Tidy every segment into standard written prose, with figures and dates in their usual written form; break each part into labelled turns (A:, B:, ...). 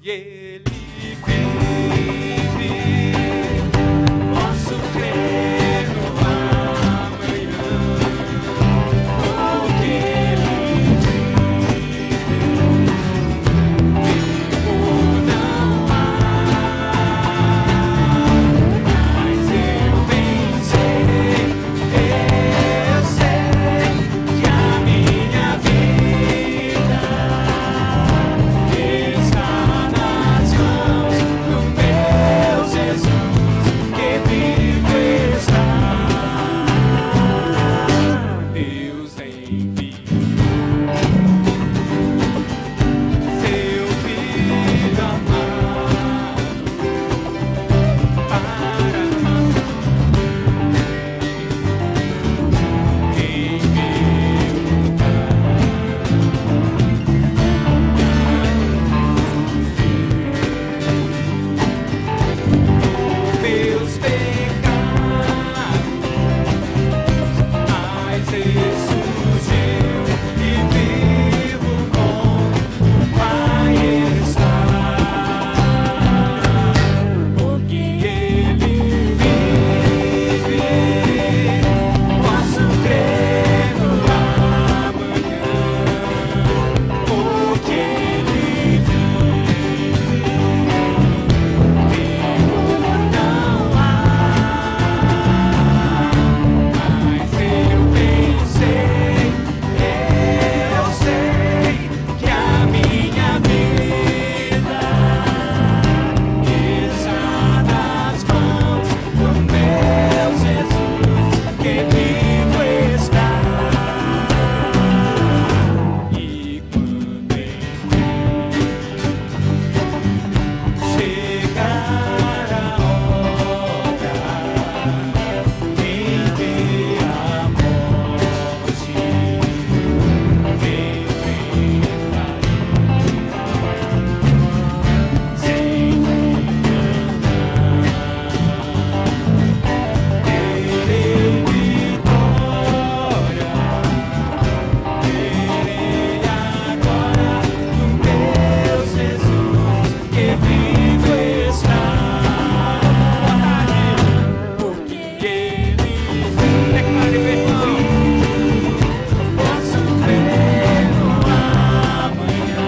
A: Ele vive, posso crer no amanhã, porque Ele vive, tempo não há, mas eu bem sei que a minha vida está nas mãos do meu Jesus, que vivo está. Deus envia seu Filho amado para nós, em meu lugar. Meus pecados, mas ressurgiu e vivo com o Pai está, porque Ele vive, posso crer no amanhã, porque Ele vive, tempo não há, mas eu bem sei que a minha vida está nas mãos do meu Jesus, que vivo está. E quando chegar a hora em que a morte enfrentarei, sem terei vitória, terei agora do meu Jesus, que vivo está, porque Ele vive, posso crer no amanhã,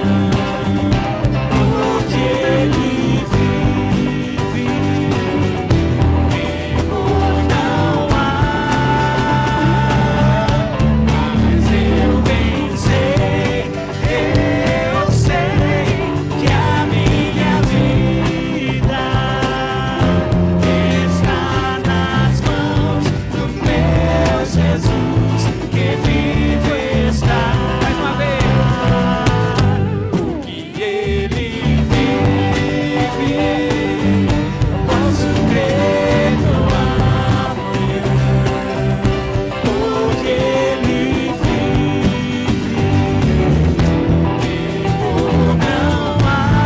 A: porque Ele vive, tempo não há, mas eu bem sei que a minha vida está nas mãos do meu Jesus, que vivo está. Mais uma vez, porque Ele vive, posso crer no amanhã, porque Ele vive, tempo não há, mas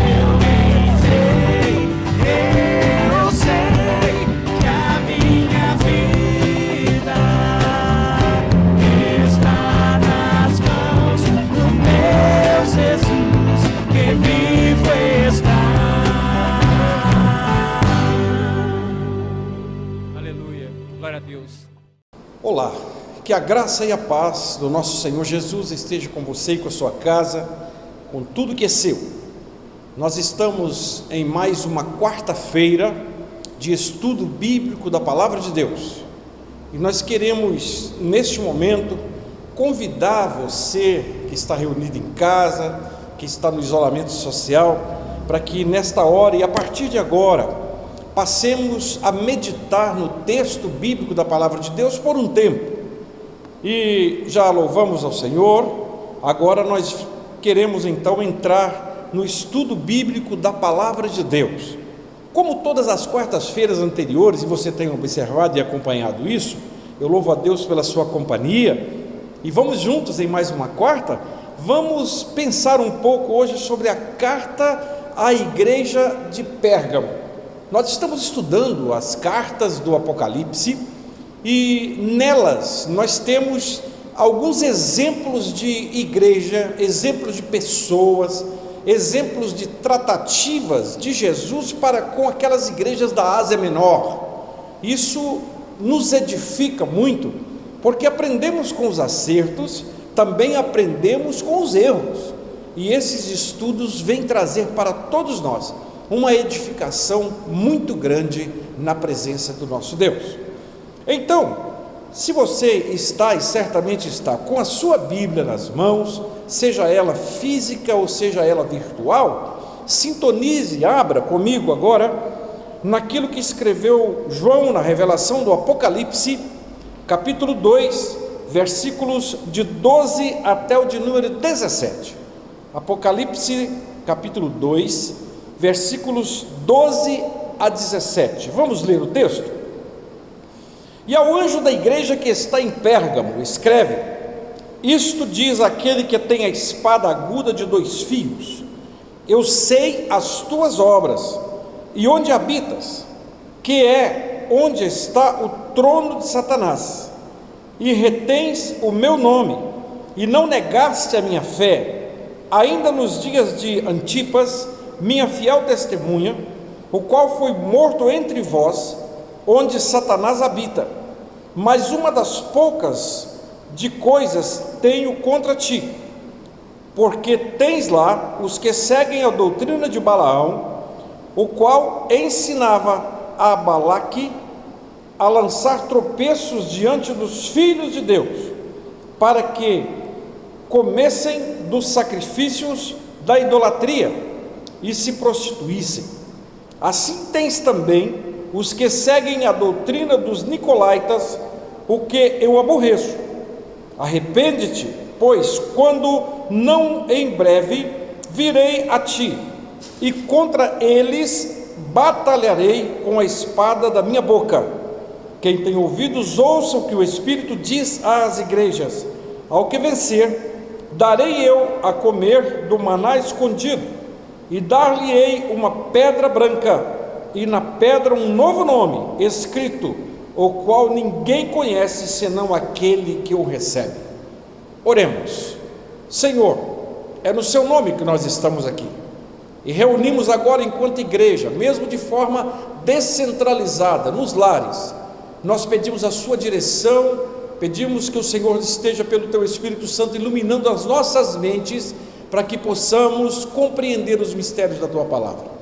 A: eu bem sei que a minha vida está nas mãos do meu Jesus, que vivo está. Aleluia, glória a Deus.
B: Olá, que a graça e a paz do nosso Senhor Jesus esteja com você e com a sua casa, com tudo que é seu. Nós estamos em mais uma quarta-feira de estudo bíblico da Palavra de Deus, e nós queremos, neste momento, convidar você que está reunido em casa, que está no isolamento social, para que nesta hora e a partir de agora, passemos a meditar no texto bíblico da Palavra de Deus por um tempo. E já louvamos ao Senhor. Agora nós queremos então entrar no estudo bíblico da Palavra de Deus. Como todas as quartas-feiras anteriores, e você tem observado e acompanhado isso, eu louvo a Deus pela sua companhia, e vamos juntos em mais uma quarta. Vamos pensar um pouco hoje sobre a carta à igreja de Pérgamo. Nós estamos estudando as cartas do Apocalipse, e nelas nós temos alguns exemplos de igreja, exemplos de pessoas, exemplos de tratativas de Jesus para com aquelas igrejas da Ásia Menor. Isso nos edifica muito, porque aprendemos com os acertos, também aprendemos com os erros, e esses estudos vêm trazer para todos nós uma edificação muito grande na presença do nosso Deus. Então, se você está, e certamente está, com a sua Bíblia nas mãos, seja ela física ou seja ela virtual, sintonize, abra comigo agora naquilo que escreveu João na revelação do Apocalipse, capítulo 2, versículos de 12 até o de número 17. Apocalipse, capítulo 2, versículos 12 a 17. Vamos ler o texto? E ao anjo da igreja que está em Pérgamo, escreve: isto diz aquele que tem a espada aguda de 2 fios: eu sei as tuas obras, e onde habitas, que é onde está o trono de Satanás, e retens o meu nome, e não negaste a minha fé, ainda nos dias de Antipas, minha fiel testemunha, o qual foi morto entre vós, onde Satanás habita. Mas uma das poucas de coisas tenho contra ti, porque tens lá os que seguem a doutrina de Balaão, o qual ensinava a Balaque a lançar tropeços diante dos filhos de Deus, para que comessem dos sacrifícios da idolatria e se prostituíssem. Assim tens também os que seguem a doutrina dos nicolaítas, o que eu aborreço. Arrepende-te, pois quando não em breve virei a ti, e contra eles batalharei com a espada da minha boca. Quem tem ouvidos, ouça o que o Espírito diz às igrejas. Ao que vencer, darei eu a comer do maná escondido, e dar-lhe-ei uma pedra branca, e na pedra um novo nome escrito, o qual ninguém conhece senão aquele que o recebe. Oremos. Senhor, é no seu nome que nós estamos aqui, e reunimos agora enquanto igreja, mesmo de forma descentralizada, nos lares. Nós pedimos a sua direção, pedimos que o Senhor esteja pelo teu Espírito Santo iluminando as nossas mentes, para que possamos compreender os mistérios da tua palavra.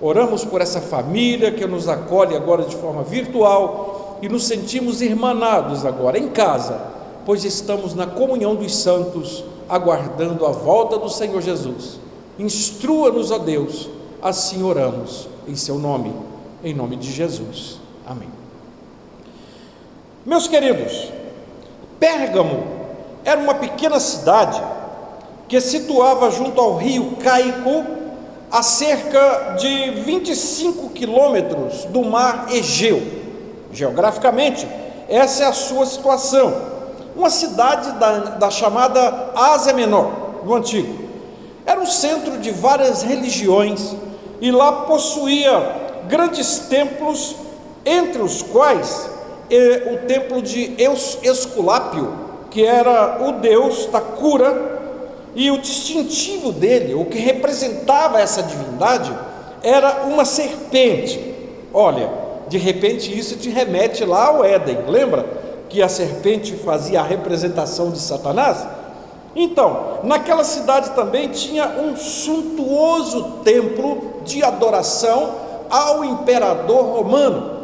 B: Oramos por essa família que nos acolhe agora de forma virtual, e nos sentimos irmanados agora em casa, pois estamos na comunhão dos santos, aguardando a volta do Senhor Jesus. Instrua-nos, ó Deus, assim oramos, em seu nome, em nome de Jesus. Amém. Meus queridos, Pérgamo era uma pequena cidade que situava junto ao rio Caico, a cerca de 25 quilômetros do mar Egeu. Geograficamente, essa é a sua situação. Uma cidade da chamada Ásia Menor, no Antigo. Era um centro de várias religiões, e lá possuía grandes templos, entre os quais o templo de Esculápio, que era o deus da cura, e o distintivo dele, o que representava essa divindade, era uma serpente. Olha, de repente isso te remete lá ao Éden, lembra que a serpente fazia a representação de Satanás? Então, naquela cidade também tinha um suntuoso templo de adoração ao imperador romano,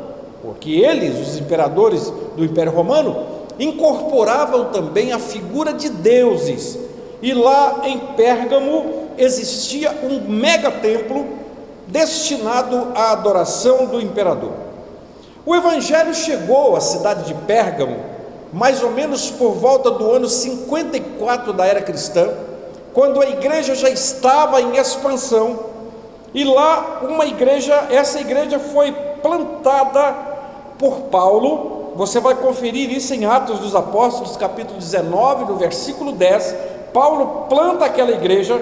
B: porque eles, os imperadores do Império Romano, incorporavam também a figura de deuses. E lá em Pérgamo existia um mega templo destinado à adoração do imperador. O evangelho chegou à cidade de Pérgamo mais ou menos por volta do ano 54 da era cristã, quando a igreja já estava em expansão, e lá essa igreja foi plantada por Paulo. Você vai conferir isso em Atos dos Apóstolos, capítulo 19, no versículo 10, Paulo planta aquela igreja,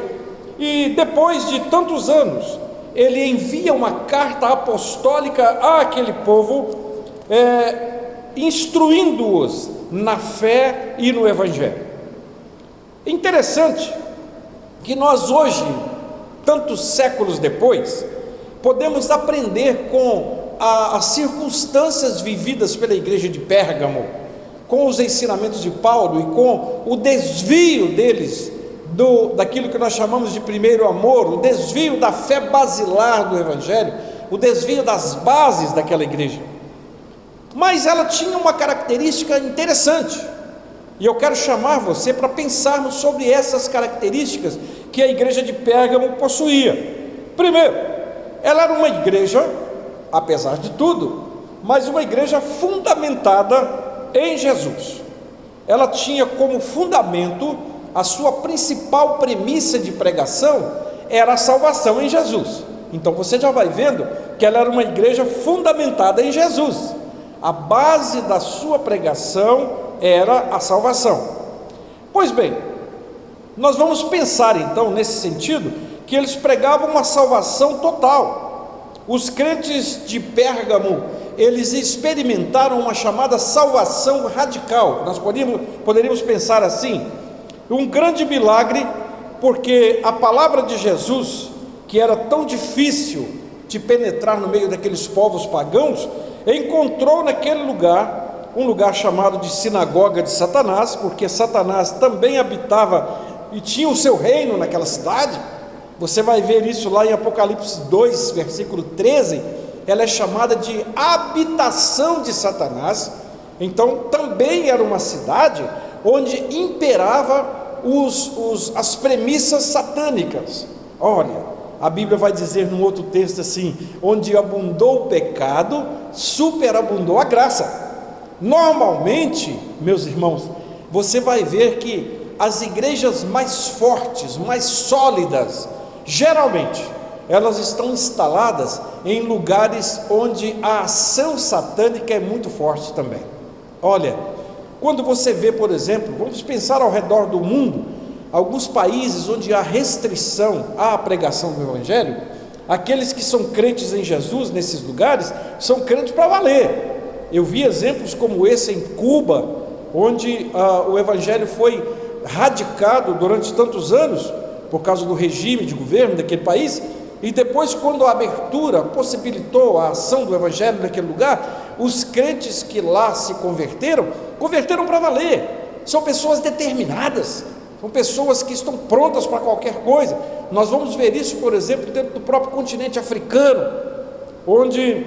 B: e depois de tantos anos, ele envia uma carta apostólica àquele povo, instruindo-os na fé e no Evangelho. Interessante que nós hoje, tantos séculos depois, podemos aprender com as circunstâncias vividas pela igreja de Pérgamo, com os ensinamentos de Paulo e com o desvio deles daquilo que nós chamamos de primeiro amor, o desvio da fé basilar do Evangelho, o desvio das bases daquela igreja. Mas ela tinha uma característica interessante, e eu quero chamar você para pensarmos sobre essas características que a igreja de Pérgamo possuía. Primeiro, ela era uma igreja, apesar de tudo, mas uma igreja fundamentada em Jesus. Ela tinha como fundamento, a sua principal premissa de pregação era a salvação em Jesus. Então você já vai vendo que ela era uma igreja fundamentada em Jesus. A base da sua pregação era a salvação. Pois bem, nós vamos pensar então nesse sentido, que eles pregavam uma salvação total. Os crentes de Pérgamo, eles experimentaram uma chamada salvação radical. Nós poderíamos pensar assim, um grande milagre, porque a palavra de Jesus, que era tão difícil de penetrar no meio daqueles povos pagãos, encontrou naquele lugar, um lugar chamado de sinagoga de Satanás, porque Satanás também habitava e tinha o seu reino naquela cidade. Você vai ver isso lá em Apocalipse 2, versículo 13, ela é chamada de habitação de Satanás. Então também era uma cidade onde imperava as premissas satânicas. Olha, a Bíblia vai dizer num outro texto assim, onde abundou o pecado, superabundou a graça. Normalmente, meus irmãos, você vai ver que as igrejas mais fortes, mais sólidas, geralmente, elas estão instaladas em lugares onde a ação satânica é muito forte também. Olha, quando você vê, por exemplo, vamos pensar ao redor do mundo, alguns países onde há restrição à pregação do Evangelho, aqueles que são crentes em Jesus nesses lugares, são crentes para valer. Eu vi exemplos como esse em Cuba, onde o Evangelho foi radicado durante tantos anos, por causa do regime de governo daquele país, e depois, quando a abertura possibilitou a ação do Evangelho naquele lugar, os crentes que lá se converteram para valer. São pessoas determinadas, são pessoas que estão prontas para qualquer coisa. Nós vamos ver isso, por exemplo, dentro do próprio continente africano, onde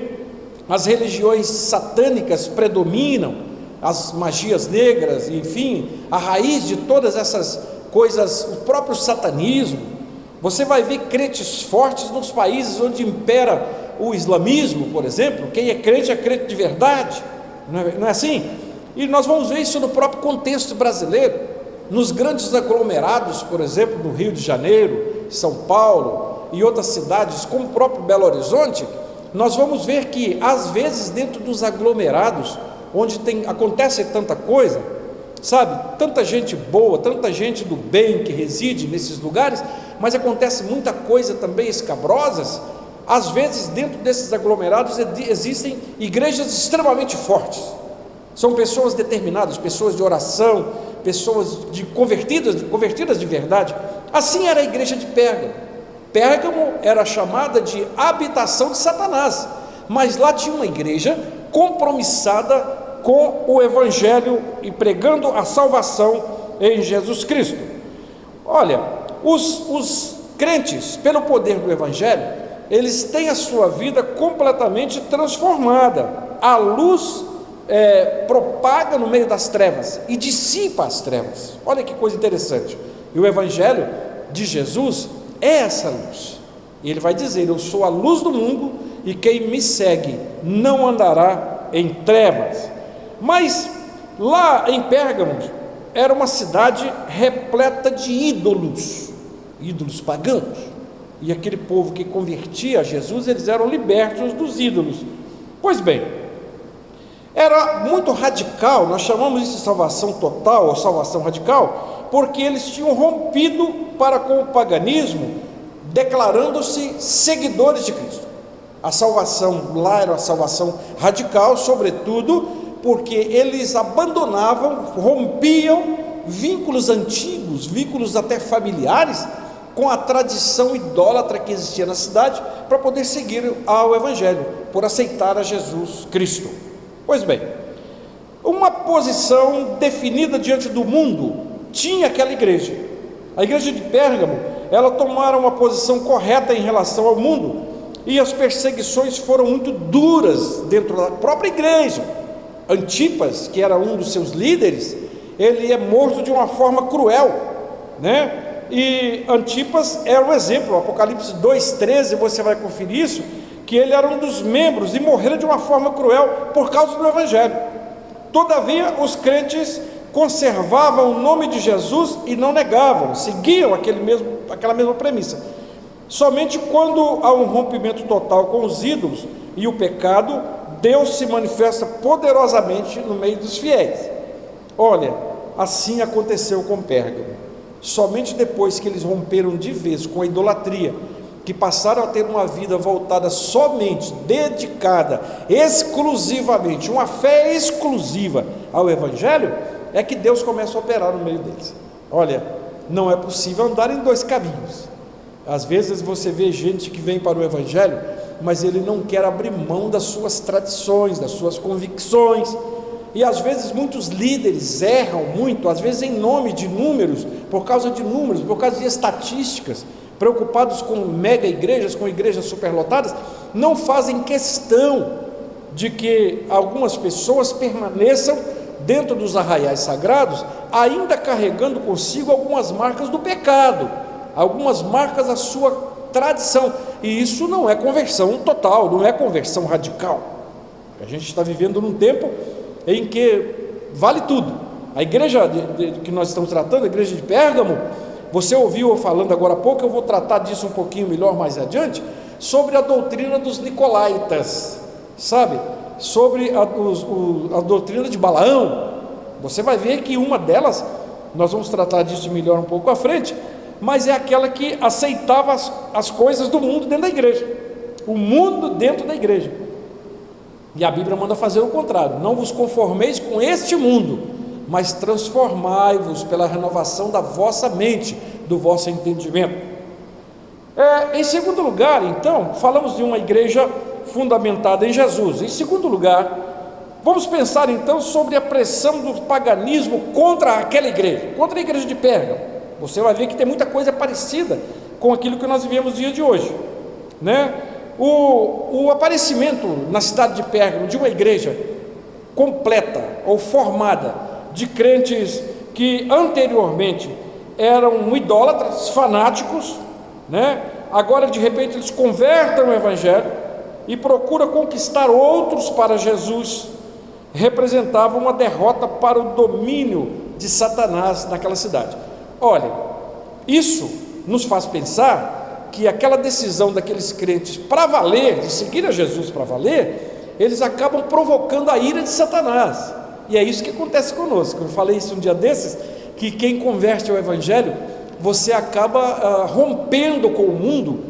B: as religiões satânicas predominam, as magias negras, enfim, a raiz de todas essas coisas, o próprio satanismo. Você vai ver crentes fortes nos países onde impera o islamismo, por exemplo. Quem é crente de verdade, não é assim? E nós vamos ver isso no próprio contexto brasileiro, nos grandes aglomerados, por exemplo, no Rio de Janeiro, São Paulo e outras cidades, como o próprio Belo Horizonte. Nós vamos ver que, às vezes, dentro dos aglomerados, onde acontece tanta coisa, sabe, tanta gente boa, tanta gente do bem que reside nesses lugares, mas acontece muita coisa também escabrosas. Às vezes, dentro desses aglomerados, existem igrejas extremamente fortes, são pessoas determinadas, pessoas de oração, pessoas convertidas de verdade. Assim era a igreja de Pérgamo. Pérgamo era chamada de habitação de Satanás, mas lá tinha uma igreja compromissada com o Evangelho e pregando a salvação em Jesus Cristo. Olha, os crentes, pelo poder do Evangelho, eles têm a sua vida completamente transformada. A luz propaga no meio das trevas e dissipa as trevas. Olha que coisa interessante. E o Evangelho de Jesus é essa luz. E ele vai dizer: eu sou a luz do mundo, e quem me segue não andará em trevas. Mas lá em Pérgamo era uma cidade repleta de ídolos pagãos, e aquele povo que convertia a Jesus, eles eram libertos dos ídolos. Pois bem, era muito radical. Nós chamamos isso de salvação total ou salvação radical, porque eles tinham rompido para com o paganismo, declarando-se seguidores de Cristo. A salvação lá era a salvação radical, sobretudo porque eles abandonavam, rompiam vínculos antigos, vínculos até familiares, com a tradição idólatra que existia na cidade, para poder seguir ao Evangelho, por aceitar a Jesus Cristo. Pois bem, uma posição definida diante do mundo tinha aquela igreja. A igreja de Pérgamo, ela tomara uma posição correta em relação ao mundo, e as perseguições foram muito duras dentro da própria igreja. Antipas, que era um dos seus líderes, ele é morto de uma forma cruel, né? E Antipas é um exemplo, Apocalipse 2,13, você vai conferir isso, que ele era um dos membros e morreu de uma forma cruel por causa do Evangelho. Todavia, os crentes conservavam o nome de Jesus e não negavam, seguiam aquela mesma premissa. Somente quando há um rompimento total com os ídolos e o pecado, Deus se manifesta poderosamente no meio dos fiéis. Olha, assim aconteceu com Pérgamo. Somente depois que eles romperam de vez com a idolatria, que passaram a ter uma vida voltada somente, dedicada, exclusivamente, uma fé exclusiva ao Evangelho, é que Deus começa a operar no meio deles. Olha, não é possível andar em dois caminhos. Às vezes você vê gente que vem para o Evangelho, mas ele não quer abrir mão das suas tradições, das suas convicções, e às vezes muitos líderes erram muito, às vezes em nome de números, por causa de estatísticas, preocupados com mega igrejas, com igrejas superlotadas, não fazem questão de que algumas pessoas permaneçam dentro dos arraiais sagrados, ainda carregando consigo algumas marcas do pecado, algumas marcas da sua tradição, e isso não é conversão total, não é conversão radical. A gente está vivendo num tempo em que vale tudo. A igreja que nós estamos tratando, a igreja de Pérgamo, você ouviu eu falando agora há pouco, eu vou tratar disso um pouquinho melhor mais adiante, sobre a doutrina dos nicolaítas, sabe? Sobre a doutrina de Balaão. Você vai ver que uma delas, nós vamos tratar disso melhor um pouco à frente, mas é aquela que aceitava as coisas do mundo dentro da igreja, o mundo dentro da igreja. E a Bíblia manda fazer o contrário: não vos conformeis com este mundo, mas transformai-vos pela renovação da vossa mente, do vosso entendimento. Em segundo lugar, então, falamos de uma igreja fundamentada em Jesus. Em segundo lugar, vamos pensar então sobre a pressão do paganismo contra aquela igreja, contra a igreja de Pérgamo. Você vai ver que tem muita coisa parecida com aquilo que nós vivemos no dia de hoje, né? O aparecimento na cidade de Pérgamo de uma igreja completa ou formada de crentes que anteriormente eram idólatras, fanáticos, né? Agora de repente eles convertem o Evangelho e procuram conquistar outros para Jesus, representava uma derrota para o domínio de Satanás naquela cidade. Olha, isso nos faz pensar que aquela decisão daqueles crentes para valer, de seguir a Jesus para valer, eles acabam provocando a ira de Satanás. E é isso que acontece conosco. Eu falei isso um dia desses, que quem converte ao Evangelho, você acaba rompendo com o mundo,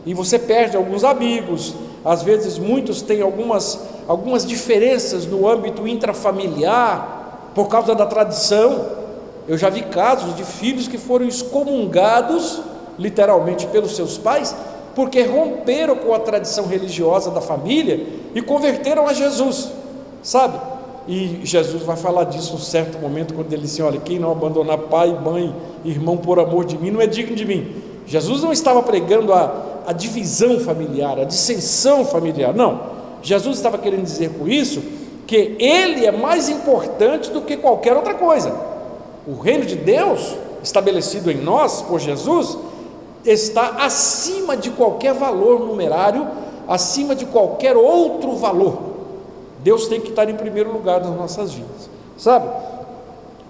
B: e você perde alguns amigos. Às vezes muitos têm algumas diferenças no âmbito intrafamiliar, por causa da tradição. Eu já vi casos de filhos que foram excomungados, literalmente, pelos seus pais, porque romperam com a tradição religiosa da família e converteram a Jesus, sabe? E Jesus vai falar disso um certo momento, quando ele diz: olha, quem não abandonar pai, mãe, irmão por amor de mim, não é digno de mim. Jesus não estava pregando a divisão familiar, a dissensão familiar, não. Jesus estava querendo dizer com isso que ele é mais importante do que qualquer outra coisa. O reino de Deus, estabelecido em nós por Jesus, está acima de qualquer valor numerário, acima de qualquer outro valor. Deus tem que estar em primeiro lugar nas nossas vidas, sabe?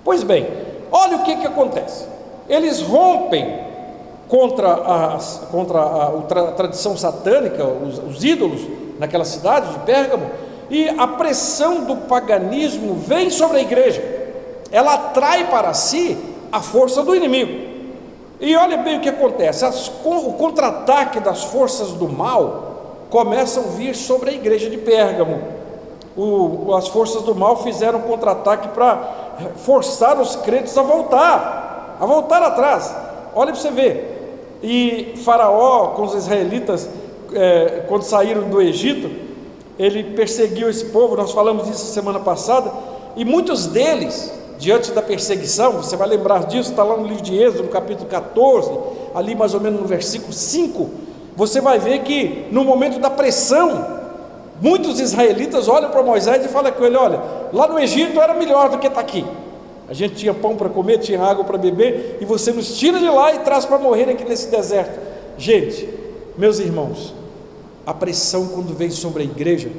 B: Pois bem, olha o que acontece. Eles rompem contra a tradição satânica, os ídolos naquela cidade de Pérgamo, e a pressão do paganismo vem sobre a igreja. Ela atrai para si a força do inimigo. E olha bem o que acontece: o contra-ataque das forças do mal começam a vir sobre a igreja de Pérgamo. as forças do mal fizeram um contra-ataque para forçar os crentes a voltar atrás. Olha para você ver. E Faraó, com os israelitas, quando saíram do Egito, ele perseguiu esse povo. Nós falamos disso semana passada, e muitos deles, diante da perseguição, você vai lembrar disso, está lá no livro de Êxodo, no capítulo 14, ali mais ou menos no versículo 5, você vai ver que no momento da pressão, muitos israelitas olham para Moisés e falam com ele: olha, lá no Egito era melhor do que está aqui, a gente tinha pão para comer, tinha água para beber, e você nos tira de lá e traz para morrer aqui nesse deserto. Gente, meus irmãos, a pressão quando vem sobre a igreja,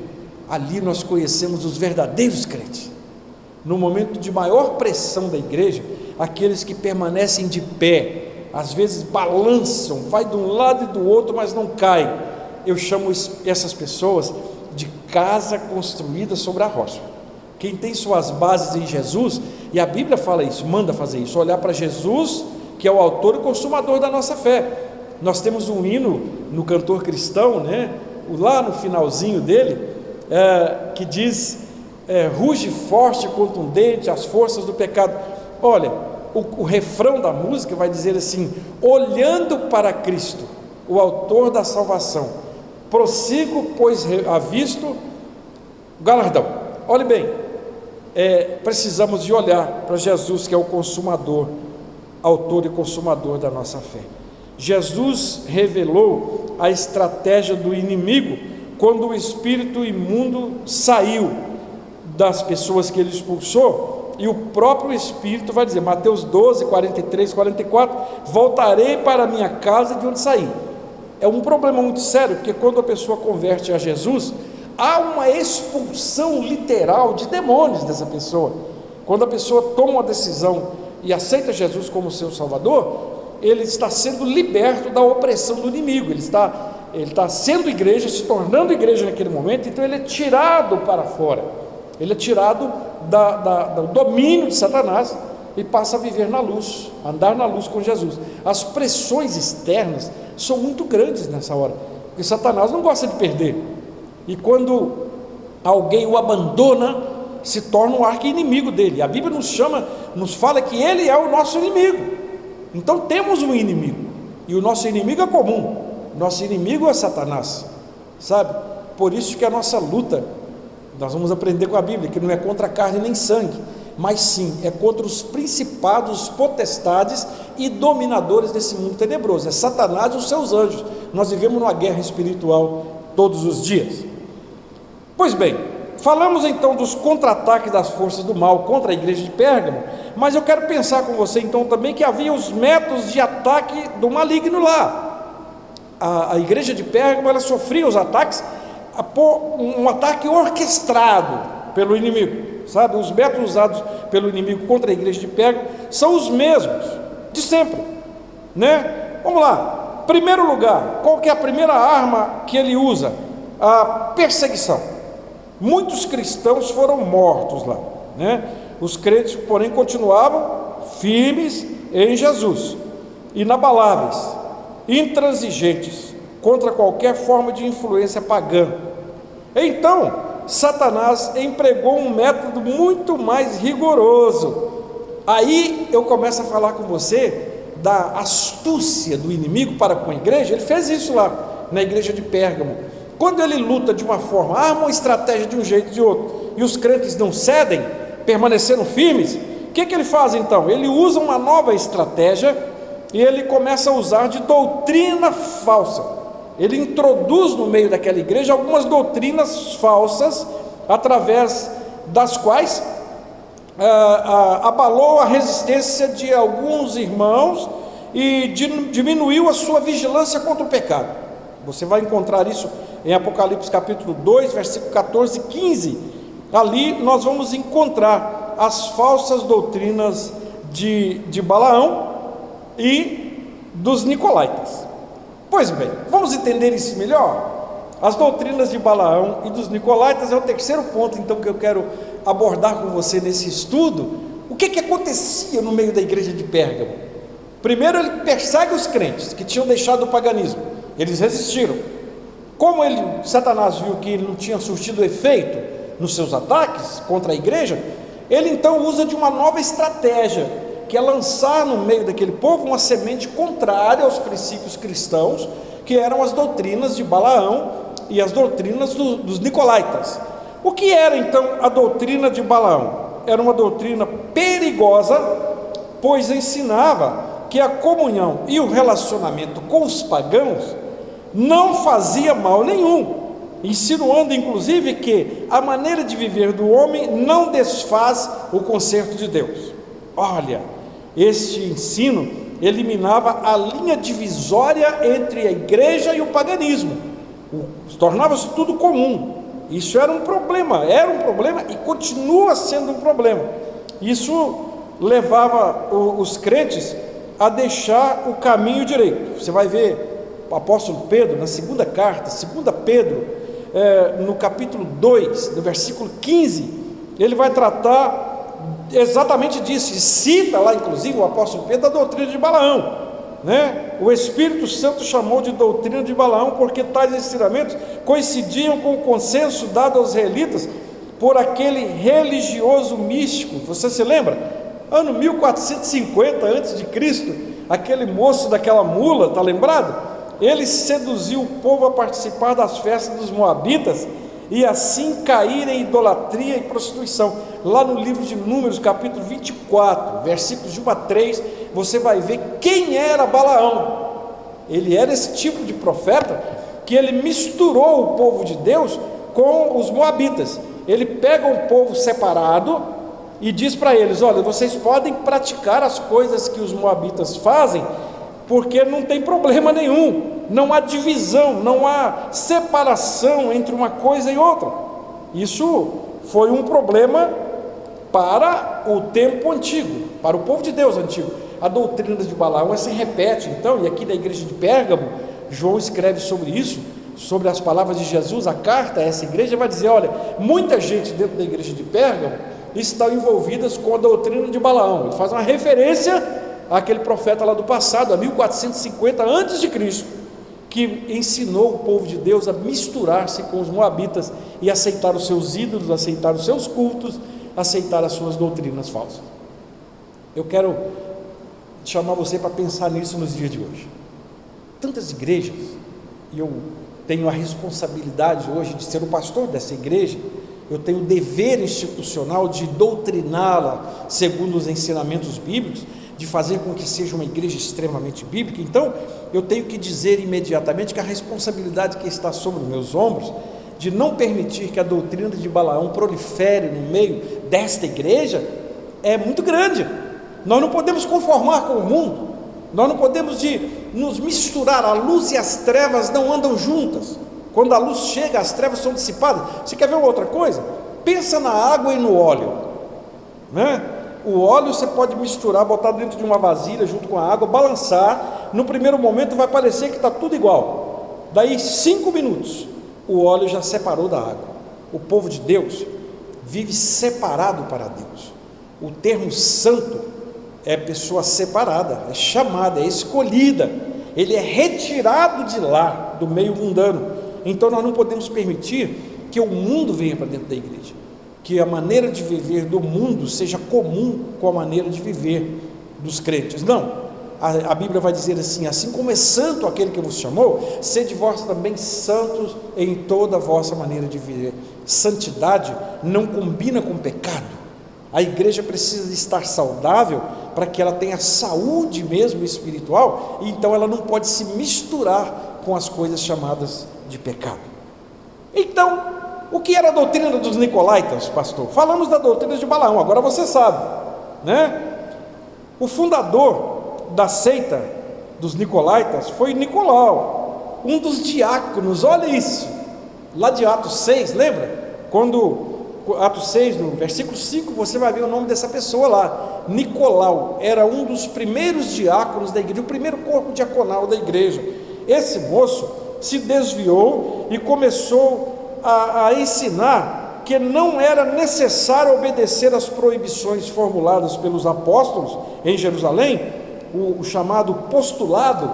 B: ali nós conhecemos os verdadeiros crentes. No momento de maior pressão da igreja, aqueles que permanecem de pé, às vezes balançam, vai de um lado e do outro, mas não caem. Eu chamo essas pessoas de casa construída sobre a rocha. Quem tem suas bases em Jesus, e a Bíblia fala isso, manda fazer isso, olhar para Jesus, que é o autor e consumador da nossa fé. Nós temos um hino no Cantor Cristão, né, lá no finalzinho dele, que diz: ruge forte e contundente as forças do pecado. Olha, o refrão da música vai dizer assim: olhando para Cristo, o autor da salvação, prossigo, pois avisto o galardão. Olhe bem, precisamos de olhar para Jesus, que é o consumador, autor e consumador da nossa fé. Jesus revelou a estratégia do inimigo quando o espírito imundo saiu das pessoas que ele expulsou, e o próprio Espírito vai dizer, Mateus 12, 43, 44, voltarei para a minha casa de onde saí. É um problema muito sério, porque quando a pessoa converte a Jesus, há uma expulsão literal de demônios dessa pessoa. Quando a pessoa toma uma decisão e aceita Jesus como seu Salvador, ele está sendo liberto da opressão do inimigo, ele está sendo igreja, se tornando igreja naquele momento, então ele é tirado para fora, ele é tirado do domínio de Satanás e passa a viver na luz, andar na luz com Jesus. As pressões externas são muito grandes nessa hora, porque Satanás não gosta de perder, e quando alguém o abandona, se torna um arqui-inimigo dele. A Bíblia nos fala que ele é o nosso inimigo. Então temos um inimigo, e o nosso inimigo é comum, nosso inimigo é Satanás, sabe? Por isso que a nossa luta, nós vamos aprender com a Bíblia, que não é contra carne nem sangue, mas sim, é contra os principados, potestades e dominadores desse mundo tenebroso, é Satanás e os seus anjos. Nós vivemos numa guerra espiritual todos os dias. Pois bem, falamos então dos contra-ataques das forças do mal contra a igreja de Pérgamo, mas eu quero pensar com você então também que havia os métodos de ataque do maligno lá. A igreja de Pérgamo, ela sofria os ataques, um ataque orquestrado pelo inimigo, sabe? Os métodos usados pelo inimigo contra a igreja de Pérgamo são os mesmos de sempre, né? Vamos lá. Primeiro lugar, qual que é a primeira arma que ele usa? A perseguição. Muitos cristãos foram mortos lá, né? Os crentes, porém, continuavam firmes em Jesus, inabaláveis, intransigentes contra qualquer forma de influência pagã. Então, Satanás empregou um método muito mais rigoroso. Aí eu começo a falar com você da astúcia do inimigo para com a igreja. Ele fez isso lá na igreja de Pérgamo. Quando ele luta de uma forma, arma uma estratégia de um jeito e de outro, e os crentes não cedem, permaneceram firmes, o que ele faz então? Ele usa uma nova estratégia, e ele começa a usar de doutrina falsa. Ele introduz no meio daquela igreja algumas doutrinas falsas, através das quais abalou a resistência de alguns irmãos, e diminuiu a sua vigilância contra o pecado. Você vai encontrar isso em Apocalipse capítulo 2, versículo 14 e 15, ali nós vamos encontrar as falsas doutrinas de Balaão e dos Nicolaítas. Pois bem, vamos entender isso melhor? As doutrinas de Balaão e dos Nicolaítas é o terceiro ponto então que eu quero abordar com você nesse estudo. O que acontecia no meio da igreja de Pérgamo? Primeiro, ele persegue os crentes que tinham deixado o paganismo, eles resistiram. Como Satanás viu que ele não tinha surtido efeito, nos seus ataques contra a igreja, ele então usa de uma nova estratégia, que é lançar no meio daquele povo uma semente contrária aos princípios cristãos, que eram as doutrinas de Balaão e as doutrinas dos nicolaítas. O que era então a doutrina de Balaão? Era uma doutrina perigosa, pois ensinava que a comunhão e o relacionamento com os pagãos não fazia mal nenhum, insinuando inclusive que a maneira de viver do homem não desfaz o conserto de Deus. Olha, este ensino eliminava a linha divisória entre a igreja e o paganismo, tornava-se tudo comum. Isso era um problema e continua sendo um problema. Isso levava os crentes a deixar o caminho direito. Você vai ver o apóstolo Pedro na segunda carta, 2 Pedro, no capítulo 2, no versículo 15, ele vai tratar exatamente disso, e cita lá inclusive o apóstolo Pedro a doutrina de Balaão, né? O Espírito Santo chamou de doutrina de Balaão porque tais ensinamentos coincidiam com o consenso dado aos israelitas por aquele religioso místico. Você se lembra? Ano 1450 a.C., aquele moço daquela mula, está lembrado? Ele seduziu o povo a participar das festas dos moabitas e assim cair em idolatria e prostituição. Lá no livro de Números, capítulo 24, versículos de 1 a 3, você vai ver quem era Balaão. Ele era esse tipo de profeta que ele misturou o povo de Deus com os moabitas. Ele pega um povo separado e diz para eles: olha, vocês podem praticar as coisas que os moabitas fazem, porque não tem problema nenhum, não há divisão, não há separação entre uma coisa e outra. Isso foi um problema para o tempo antigo, para o povo de Deus antigo. A doutrina de Balaão se repete então, e aqui na igreja de Pérgamo, João escreve sobre isso, sobre as palavras de Jesus. A carta a essa igreja vai dizer: olha, muita gente dentro da igreja de Pérgamo estão envolvidas com a doutrina de Balaão. Ele faz uma referência àquele profeta lá do passado, a 1450 a.C., que ensinou o povo de Deus a misturar-se com os moabitas e aceitar os seus ídolos, aceitar os seus cultos, aceitar as suas doutrinas falsas. Eu quero chamar você para pensar nisso nos dias de hoje. Tantas igrejas, e eu tenho a responsabilidade hoje de ser o pastor dessa igreja, eu tenho o dever institucional de doutriná-la segundo os ensinamentos bíblicos, de fazer com que seja uma igreja extremamente bíblica. Então eu tenho que dizer imediatamente que a responsabilidade que está sobre os meus ombros, de não permitir que a doutrina de Balaão prolifere no meio desta igreja, é muito grande. Nós não podemos conformar com o mundo, nós não podemos nos misturar. A luz e as trevas não andam juntas. Quando a luz chega, as trevas são dissipadas. Você quer ver outra coisa? Pensa na água e no óleo, né? O óleo você pode misturar, botar dentro de uma vasilha junto com a água, balançar. No primeiro momento vai parecer que está tudo igual. Daí 5 minutos, o óleo já separou da água. O povo de Deus vive separado para Deus. O termo santo é pessoa separada, é chamada, é escolhida. Ele é retirado de lá, do meio mundano. Então nós não podemos permitir que o mundo venha para dentro da igreja, que a maneira de viver do mundo seja comum com a maneira de viver dos crentes. Não, a Bíblia vai dizer assim: assim como é santo aquele que vos chamou, sede vós também santos em toda a vossa maneira de viver. Santidade não combina com pecado. A igreja precisa de estar saudável para que ela tenha saúde mesmo espiritual, e então ela não pode se misturar com as coisas chamadas de pecado. Então, o que era a doutrina dos nicolaítas, pastor? Falamos da doutrina de Balaão, agora você sabe, né? O fundador da seita dos nicolaítas foi Nicolau, um dos diáconos. Olha isso, lá de Atos 6, lembra? Quando Atos 6, no versículo 5, você vai ver o nome dessa pessoa lá. Nicolau era um dos primeiros diáconos da igreja, o primeiro corpo diaconal da igreja. Esse moço se desviou e começou a ensinar que não era necessário obedecer às proibições formuladas pelos apóstolos em Jerusalém, o chamado postulado,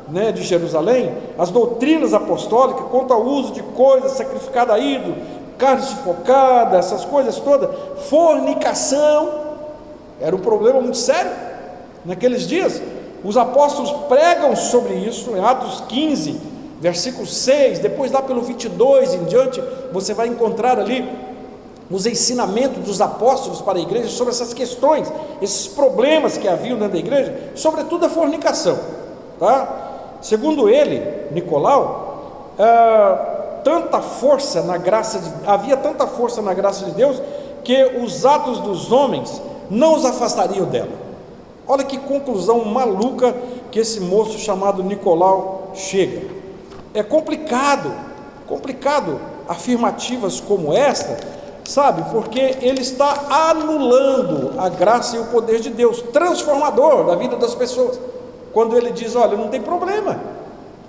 B: né, de Jerusalém, as doutrinas apostólicas quanto ao uso de coisas sacrificadas a ídolo, carne sufocada, essas coisas todas, fornicação, era um problema muito sério naqueles dias. Os apóstolos pregam sobre isso em Atos 15, versículo 6, depois lá pelo 22 em diante, você vai encontrar ali os ensinamentos dos apóstolos para a igreja sobre essas questões, esses problemas que haviam dentro da igreja, sobretudo a fornicação, tá? Segundo ele, Nicolau, tanta força na graça havia tanta força na graça de Deus, que os atos dos homens não os afastariam dela. Olha que conclusão maluca que esse moço chamado Nicolau chega. É complicado afirmativas como esta, sabe, porque ele está anulando a graça e o poder de Deus, transformador da vida das pessoas, quando ele diz: olha, não tem problema,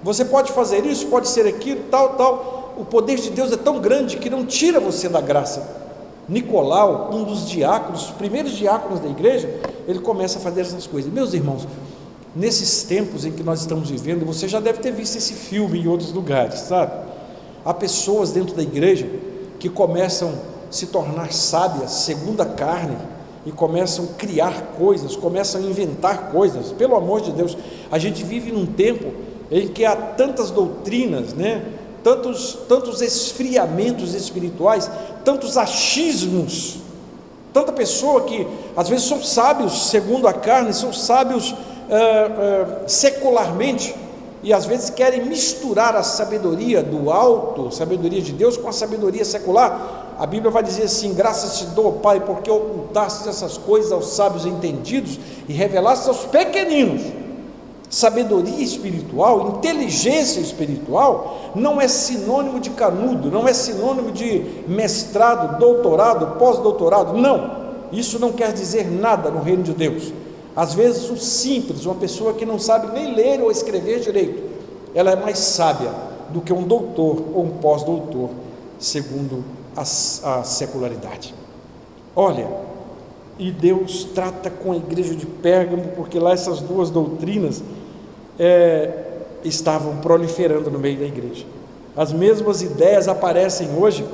B: você pode fazer isso, pode ser aquilo, tal, o poder de Deus é tão grande que não tira você da graça. Nicolau, um dos diáconos, os primeiros diáconos da igreja, ele começa a fazer essas coisas. Meus irmãos, nesses tempos em que nós estamos vivendo, você já deve ter visto esse filme em outros lugares, sabe? Há pessoas dentro da igreja que começam a se tornar sábias segundo a carne e começam a criar coisas, começam a inventar coisas. Pelo amor de Deus, a gente vive num tempo em que há tantas doutrinas, né? Tantos esfriamentos espirituais, tantos achismos, tanta pessoa que às vezes são sábios segundo a carne, são sábios secularmente, e às vezes querem misturar a sabedoria do alto, sabedoria de Deus, com a sabedoria secular. A Bíblia vai dizer assim: graças te dou, Pai, porque ocultaste essas coisas aos sábios entendidos e revelaste aos pequeninos. Sabedoria espiritual, inteligência espiritual, não é sinônimo de canudo, não é sinônimo de mestrado, doutorado, pós-doutorado, não, isso não quer dizer nada no reino de Deus. Às vezes o simples, uma pessoa que não sabe nem ler ou escrever direito, ela é mais sábia do que um doutor ou um pós-doutor, segundo a secularidade. Olha, e Deus trata com a igreja de Pérgamo, porque lá essas duas doutrinas estavam proliferando no meio da igreja. As mesmas ideias aparecem hoje,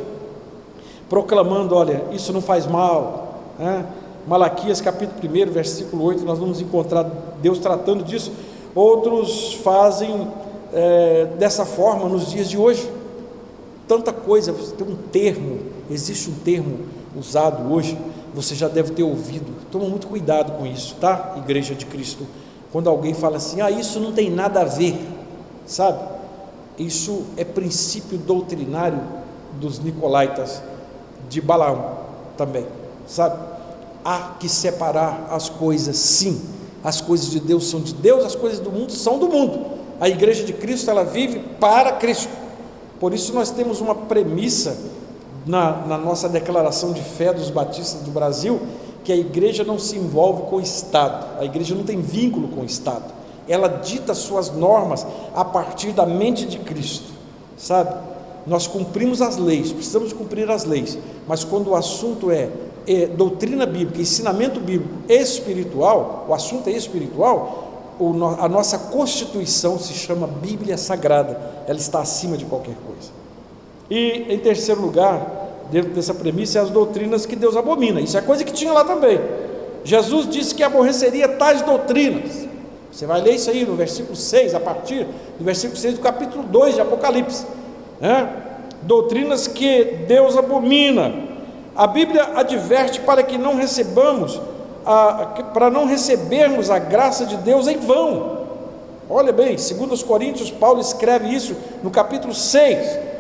B: proclamando: olha, isso não faz mal, né? Malaquias capítulo 1, versículo 8, nós vamos encontrar Deus tratando disso. Outros fazem dessa forma nos dias de hoje. Tanta coisa, tem um termo, existe um termo usado hoje, você já deve ter ouvido. Toma muito cuidado com isso, tá, igreja de Cristo? Quando alguém fala assim: isso não tem nada a ver, sabe? Isso é princípio doutrinário dos nicolaítas, de Balaão também, sabe? Há que separar as coisas, sim. As coisas de Deus são de Deus, as coisas do mundo são do mundo. A igreja de Cristo, ela vive para Cristo. Por isso nós temos uma premissa na nossa declaração de fé dos batistas do Brasil, que a igreja não se envolve com o Estado, a igreja não tem vínculo com o Estado, ela dita suas normas a partir da mente de Cristo, sabe? Nós cumprimos as leis, precisamos cumprir as leis, mas quando o assunto é doutrina bíblica, ensinamento bíblico espiritual, o assunto é espiritual, a nossa Constituição se chama Bíblia Sagrada, ela está acima de qualquer coisa. E em terceiro lugar, dentro dessa premissa, é as doutrinas que Deus abomina. Isso é coisa que tinha lá também. Jesus disse que aborreceria tais doutrinas. Você vai ler isso aí no versículo 6, a partir do versículo 6 do capítulo 2 de Apocalipse, né? Doutrinas que Deus abomina. A Bíblia adverte para que não recebamos, para não recebermos a graça de Deus em vão. Olha bem, segundo os Coríntios, Paulo escreve isso no capítulo 6,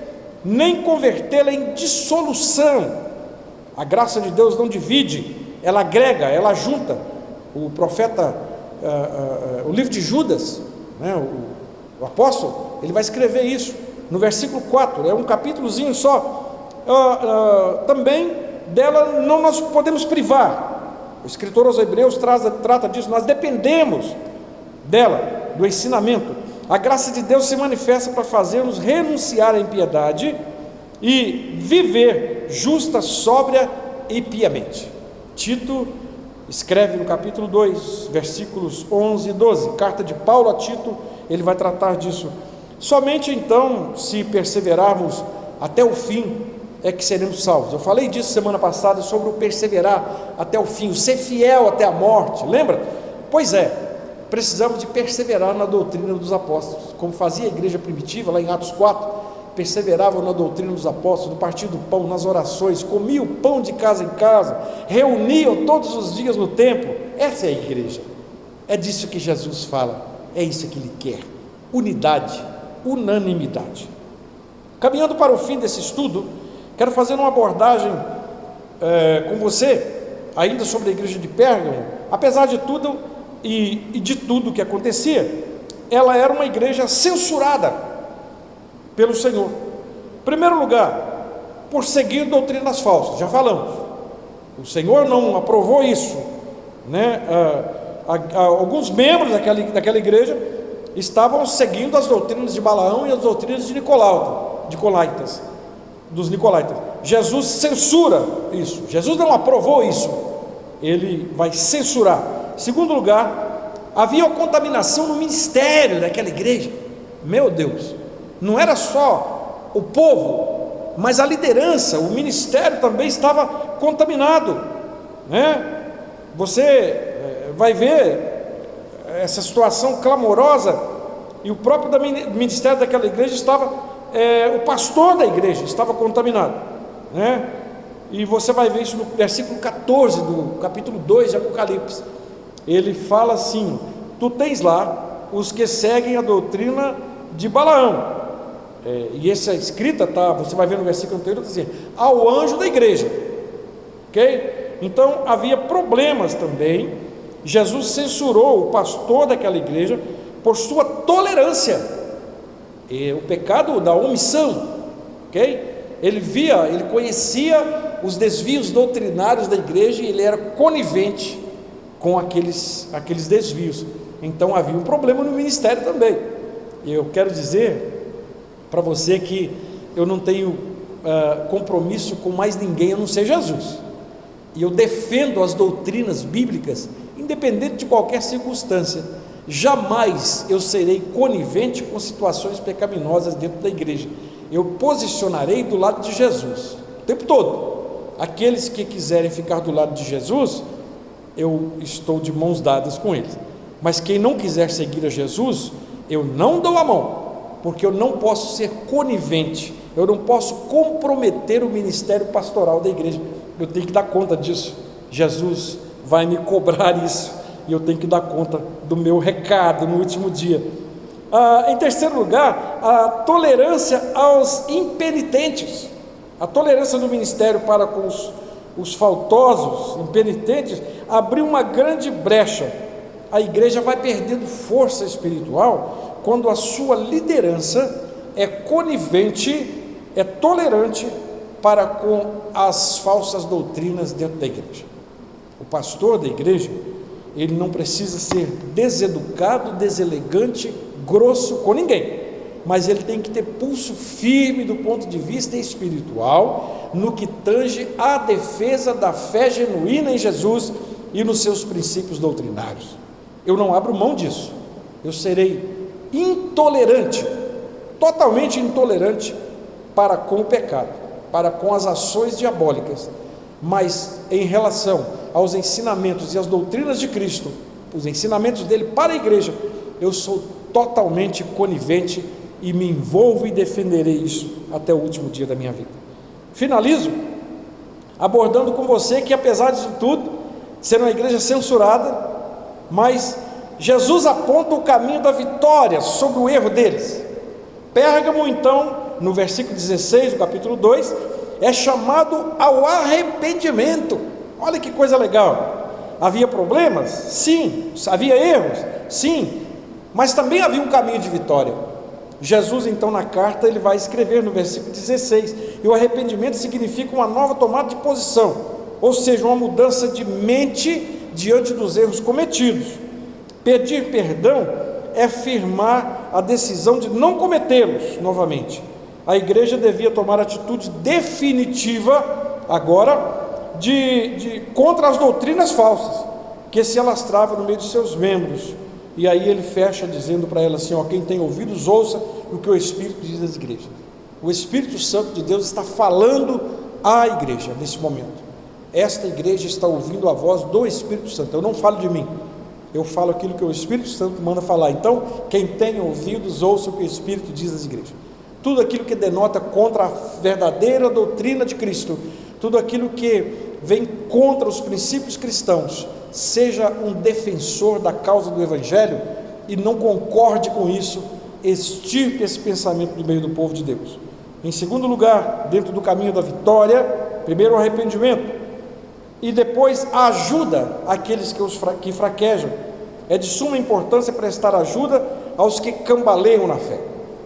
B: nem convertê-la em dissolução. A graça de Deus não divide, ela agrega, ela junta. O profeta, o livro de Judas, né, o apóstolo, ele vai escrever isso no versículo 4, é um capítulozinho só. Também dela não nós podemos privar. O escritor aos Hebreus trata disso, nós dependemos dela, do ensinamento. A graça de Deus se manifesta para fazermos renunciar à impiedade e viver justa, sóbria e piamente. Tito escreve no capítulo 2, versículos 11 e 12, carta de Paulo a Tito, ele vai tratar disso. Somente então, se perseverarmos até o fim, é que seremos salvos. Eu falei disso semana passada sobre o perseverar até o fim, o ser fiel até a morte, lembra? Pois é, precisamos de perseverar na doutrina dos apóstolos, como fazia a igreja primitiva lá em Atos 4, perseveravam na doutrina dos apóstolos, no partir do pão, nas orações, comiam o pão de casa em casa, reuniam todos os dias no templo. Essa é a igreja, é disso que Jesus fala, é isso que Ele quer, unidade, unanimidade. Caminhando para o fim desse estudo, quero fazer uma abordagem com você, ainda sobre a igreja de Pérgamo. Apesar de tudo e de tudo que acontecia, ela era uma igreja censurada pelo Senhor. Em primeiro lugar, por seguir doutrinas falsas, já falamos, o Senhor não aprovou isso, né? Alguns membros daquela igreja estavam seguindo as doutrinas de Balaão e as doutrinas de Nicolaítas. Jesus censura isso, Jesus não aprovou isso, Ele vai censurar. Em segundo lugar, havia uma contaminação no ministério daquela igreja. Meu Deus, não era só o povo, mas a liderança, o ministério também estava contaminado, né? Você vai ver essa situação clamorosa, e o próprio ministério daquela igreja estava, o pastor da igreja estava contaminado, né? E você vai ver isso no versículo 14 do capítulo 2 de Apocalipse. Ele fala assim: tu tens lá os que seguem a doutrina de Balaão, e essa escrita, você vai ver no versículo anterior, assim, ao anjo da igreja, ok? Então havia problemas também. Jesus censurou o pastor daquela igreja por sua tolerância, o pecado da omissão, ok? Ele conhecia os desvios doutrinários da igreja e ele era conivente com aqueles desvios. Então havia um problema no ministério também. E eu quero dizer para você que eu não tenho compromisso com mais ninguém a não ser Jesus, e eu defendo as doutrinas bíblicas independente de qualquer circunstância. Jamais eu serei conivente com situações pecaminosas dentro da igreja. Eu posicionarei do lado de Jesus o tempo todo. Aqueles que quiserem ficar do lado de Jesus, eu estou de mãos dadas com eles. Mas quem não quiser seguir a Jesus, eu não dou a mão, porque eu não posso ser conivente, eu não posso comprometer o ministério pastoral da igreja. Eu tenho que dar conta disso. Jesus vai me cobrar isso, e eu tenho que dar conta do meu recado no último dia. Em terceiro lugar, a tolerância aos impenitentes. A tolerância do ministério para com os faltosos, impenitentes, abriu uma grande brecha. A igreja vai perdendo força espiritual quando a sua liderança é conivente, é tolerante para com as falsas doutrinas dentro da igreja. O pastor da igreja, ele não precisa ser deseducado, deselegante, grosso com ninguém, mas ele tem que ter pulso firme do ponto de vista espiritual, no que tange à defesa da fé genuína em Jesus e nos seus princípios doutrinários. Eu não abro mão disso. Eu serei intolerante, totalmente intolerante para com o pecado, para com as ações diabólicas, mas em relação aos ensinamentos e às doutrinas de Cristo, os ensinamentos dele para a igreja, eu sou totalmente conivente e me envolvo e defenderei isso até o último dia da minha vida. Finalizo abordando com você que, apesar disso tudo, ser uma igreja censurada, mas Jesus aponta o caminho da vitória sobre o erro deles. Pérgamo, então, no versículo 16 do capítulo 2, é chamado ao arrependimento. Olha que coisa legal. Havia problemas? Sim. Havia erros? Sim. Mas também havia um caminho de vitória. Jesus, então, na carta, ele vai escrever no versículo 16, e o arrependimento significa uma nova tomada de posição, ou seja, uma mudança de mente diante dos erros cometidos. Pedir perdão é firmar a decisão de não cometê-los novamente. A igreja devia tomar atitude definitiva agora contra as doutrinas falsas que se alastravam no meio de seus membros. E aí ele fecha dizendo para ela assim: quem tem ouvidos ouça o que o Espírito diz às igrejas. O Espírito Santo de Deus está falando à igreja nesse momento. Esta igreja está ouvindo a voz do Espírito Santo. Eu não falo de mim, eu falo aquilo que o Espírito Santo manda falar. Então, quem tem ouvidos, ouça o que o Espírito diz às igrejas. Tudo aquilo que denota contra a verdadeira doutrina de Cristo, tudo aquilo que vem contra os princípios cristãos, seja um defensor da causa do Evangelho e não concorde com isso, extirpe esse pensamento do meio do povo de Deus. Em segundo lugar, dentro do caminho da vitória, primeiro o arrependimento e depois a ajuda àqueles que fraquejam. É de suma importância prestar ajuda aos que cambaleiam na fé.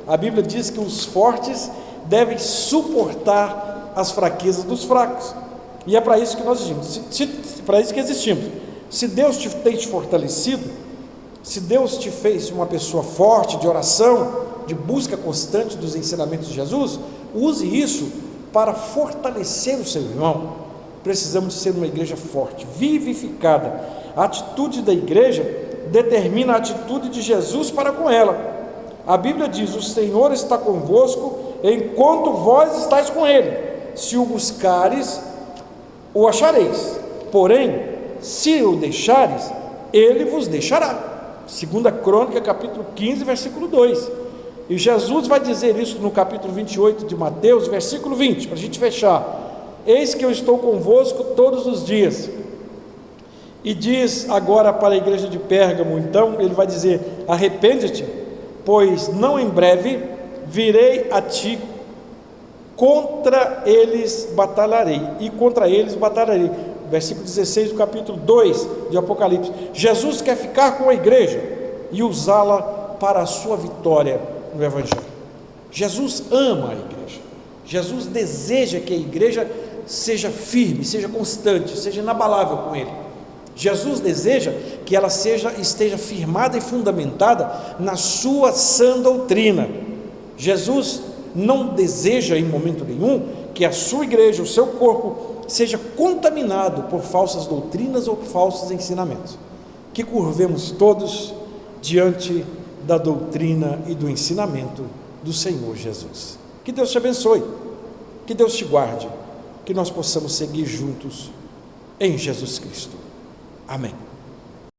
B: A Bíblia diz que os fortes devem suportar as fraquezas dos fracos, e é para isso que nós existimos, para isso que existimos. Se Deus tem te fortalecido, se Deus te fez uma pessoa forte de oração, de busca constante dos ensinamentos de Jesus, use isso para fortalecer o seu irmão. Precisamos ser uma igreja forte, vivificada. A atitude da igreja determina a atitude de Jesus para com ela. A Bíblia diz: o Senhor está convosco enquanto vós estáis com Ele. Se o buscares, o achareis. Porém, se o deixares, Ele vos deixará. 2 Crônica, capítulo 15, versículo 2. E Jesus vai dizer isso no capítulo 28 de Mateus, versículo 20, para a gente fechar. Eis que eu estou convosco todos os dias. E diz agora para a igreja de Pérgamo, então, ele vai dizer: arrepende-te, pois não em breve virei a ti, contra eles batalharei, e contra eles batalharei. Versículo 16 do capítulo 2 de Apocalipse. Jesus quer ficar com a igreja e usá-la para a sua vitória no Evangelho. Jesus ama a igreja. Jesus deseja que a igreja seja firme, seja constante, seja inabalável com Ele. Jesus deseja que ela esteja firmada e fundamentada na sua sã doutrina. Jesus não deseja em momento nenhum que a sua igreja, o seu corpo, seja contaminado por falsas doutrinas ou falsos ensinamentos. Que curvemos todos diante da doutrina e do ensinamento do Senhor Jesus. Que Deus te abençoe, que Deus te guarde, que nós possamos seguir juntos em Jesus Cristo. Amém.